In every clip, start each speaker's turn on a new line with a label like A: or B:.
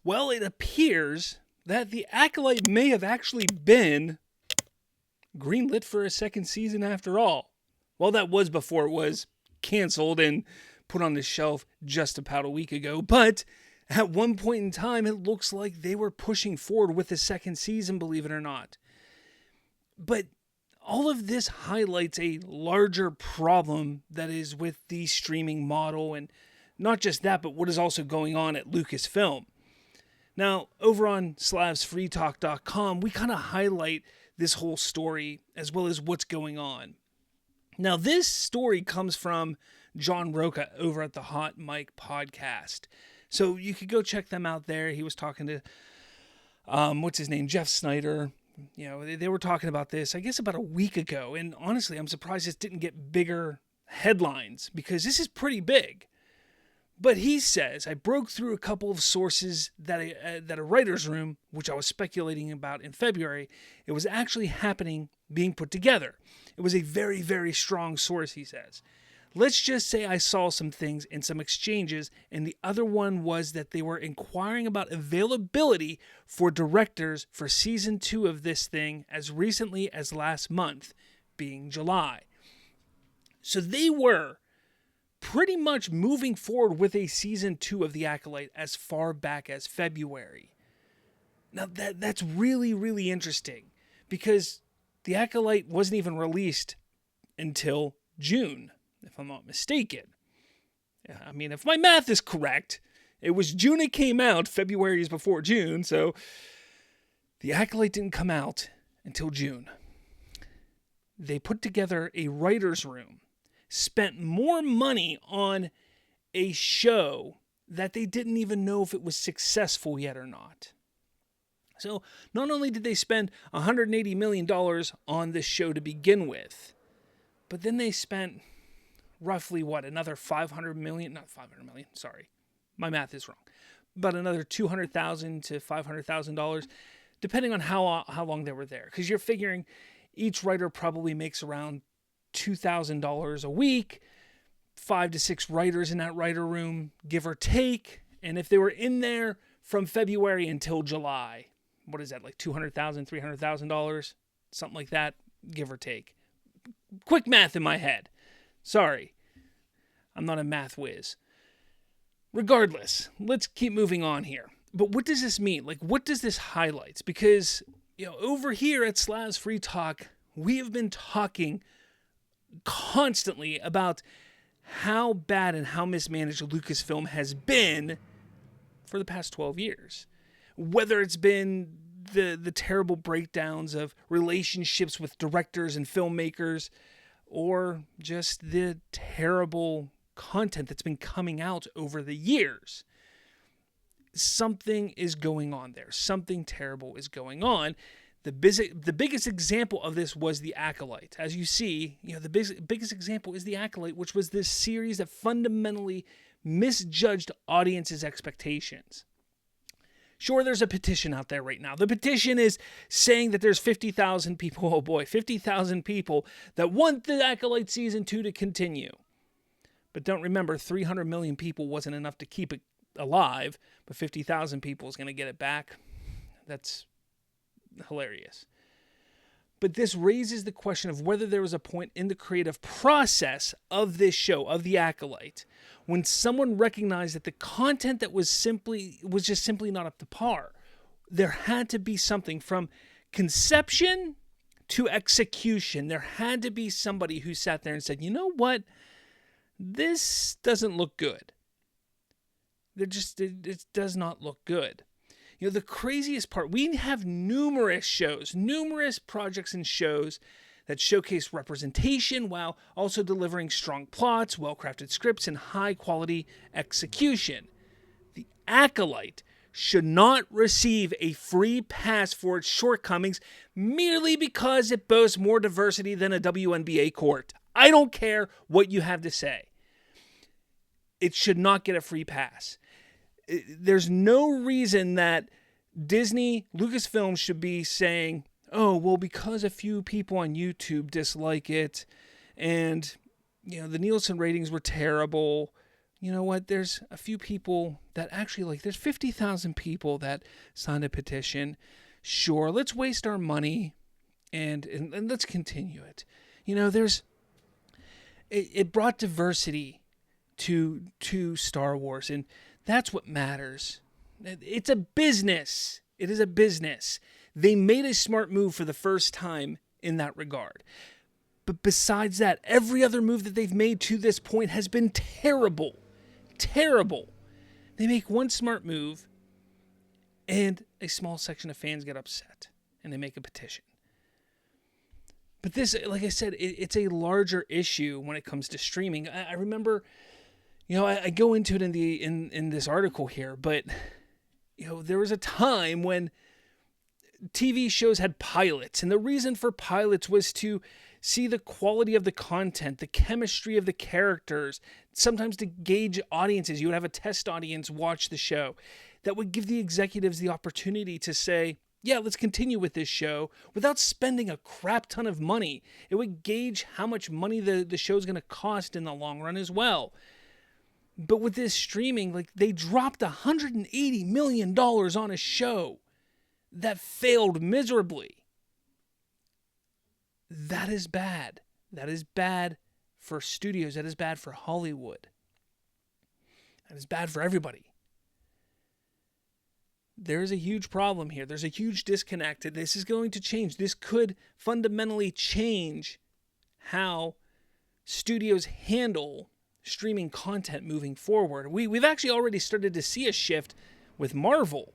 A: Well, it appears that The Acolyte may have actually been greenlit for a second season after all. Well, that was before it was canceled and put on the shelf just about a week ago, but at one point in time, it looks like they were pushing forward with the second season, believe it or not. But all of this highlights a larger problem that is with the streaming model, and not just that, but what is also going on at Lucasfilm. Now, over on SlavsFreeTalk.com, we kind of highlight this whole story as well as what's going on. Now, this story comes from John Roca over at the Hot Mic podcast. So you could go check them out there. He was talking to, Jeff Snyder. You know, they were talking about this, I guess, about a week ago. And honestly, I'm surprised this didn't get bigger headlines because this is pretty big. But he says, I broke through a couple of sources that a writer's room, which I was speculating about in February, it was actually happening, being put together. It was a very, very strong source, he says. Let's just say I saw some things in some exchanges, and the other one was that they were inquiring about availability for directors for season 2 of this thing as recently as last month, being July. So they were pretty much moving forward with a season 2 of The Acolyte as far back as February. Now that's really, really interesting because The Acolyte wasn't even released until June, if I'm not mistaken. I mean, if my math is correct, it was June it came out, February is before June, so The Acolyte didn't come out until June. They put together a writer's room, spent more money on a show that they didn't even know if it was successful yet or not. So not only did they spend $180 million on this show to begin with, but then they spent roughly, another $500 million? Not $500 million, sorry. My math is wrong. About another $200,000 to $500,000, depending on how long they were there. Because you're figuring each writer probably makes around $2,000 a week, 5 to 6 writers in that writer room, give or take. And if they were in there from February until July, what is that, like $200,000, $300,000? Something like that, give or take. Quick math in my head. Sorry, I'm not a math whiz. Regardless, let's keep moving on here. But what does this mean? Like, what does this highlight? Because, over here at Slavs Free Talk, we have been talking constantly about how bad and how mismanaged Lucasfilm has been for the past 12 years. Whether it's been the terrible breakdowns of relationships with directors and filmmakers, or just the terrible content that's been coming out over the years. Something is going on there. Something terrible is going on. The biggest example of this was The Acolyte. As you see, the biggest example is The Acolyte, which was this series that fundamentally misjudged audiences' expectations. Sure, there's a petition out there right now. The petition is saying that there's 50,000 people, 50,000 people that want The Acolyte Season 2 to continue. But don't remember, 300 million people wasn't enough to keep it alive, but 50,000 people is going to get it back. That's hilarious. But this raises the question of whether there was a point in the creative process of this show, of The Acolyte, when someone recognized that the content that was just simply not up to par. There had to be something from conception to execution. There had to be somebody who sat there and said, you know what? This doesn't look good. It does not look good. The craziest part, we have numerous projects and shows that showcase representation while also delivering strong plots, well-crafted scripts, and high-quality execution. The Acolyte should not receive a free pass for its shortcomings merely because it boasts more diversity than a WNBA court. I don't care what you have to say. It should not get a free pass. There's no reason that Disney, Lucasfilm should be saying, oh, well, because a few people on YouTube dislike it, and, the Nielsen ratings were terrible, you know what, there's a few people that actually, like, there's 50,000 people that signed a petition. Sure, let's waste our money and let's continue it. You know, it brought diversity to Star Wars, and that's what matters. It's a business. It is a business. They made a smart move for the first time in that regard. But besides that, every other move that they've made to this point has been terrible. Terrible. They make one smart move, and a small section of fans get upset, and they make a petition. But this, like I said, it's a larger issue when it comes to streaming. I remember, you know, I go into it in this article here, but, you know, there was a time when TV shows had pilots, and the reason for pilots was to see the quality of the content, the chemistry of the characters, sometimes to gauge audiences. You would have a test audience watch the show. That would give the executives the opportunity to say, yeah, let's continue with this show without spending a crap ton of money. It would gauge how much money the show's going to cost in the long run as well. But with this streaming, like, they dropped $180 million on a show that failed miserably. That is bad. That is bad for studios. That is bad for Hollywood. That is bad for everybody. There is a huge problem here. There's a huge disconnect. This is going to change. This could fundamentally change how studios handle streaming content moving forward. We've actually already started to see a shift with Marvel.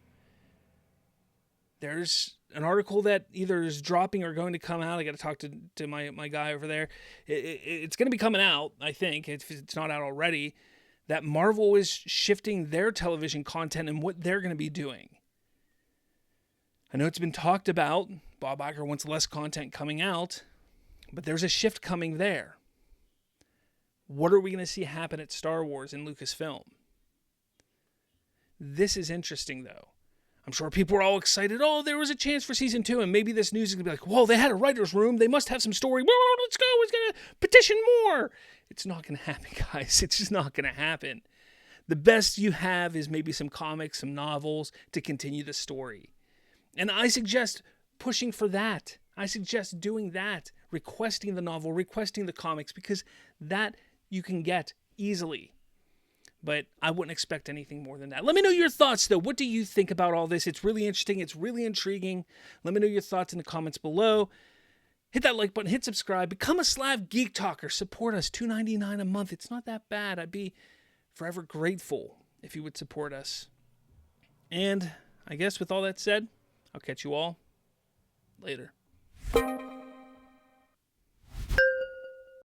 A: There's an article that either is dropping or going to come out. I got to talk to my guy over there. It's going to be coming out, I think, if it's not out already, that Marvel is shifting their television content and what they're going to be doing. I know it's been talked about. Bob Iger wants less content coming out, but there's a shift coming there. What are we going to see happen at Star Wars and Lucasfilm? This is interesting, though. I'm sure people are all excited. Oh, there was a chance for season 2, and maybe this news is going to be like, whoa, they had a writer's room. They must have some story. Whoa, let's go. It's going to petition more. It's not going to happen, guys. It's just not going to happen. The best you have is maybe some comics, some novels to continue the story. And I suggest pushing for that. I suggest doing that, requesting the novel, requesting the comics, because that you can get easily. But I wouldn't expect anything more than that. Let me know your thoughts, though. What do you think about all this? It's really interesting. It's really intriguing. Let me know your thoughts in the comments below. Hit that like button. Hit subscribe. Become a Slav Geek Talker. Support us. $2.99 a month. It's not that bad. I'd be forever grateful if you would support us. And I guess with all that said, I'll catch you all later.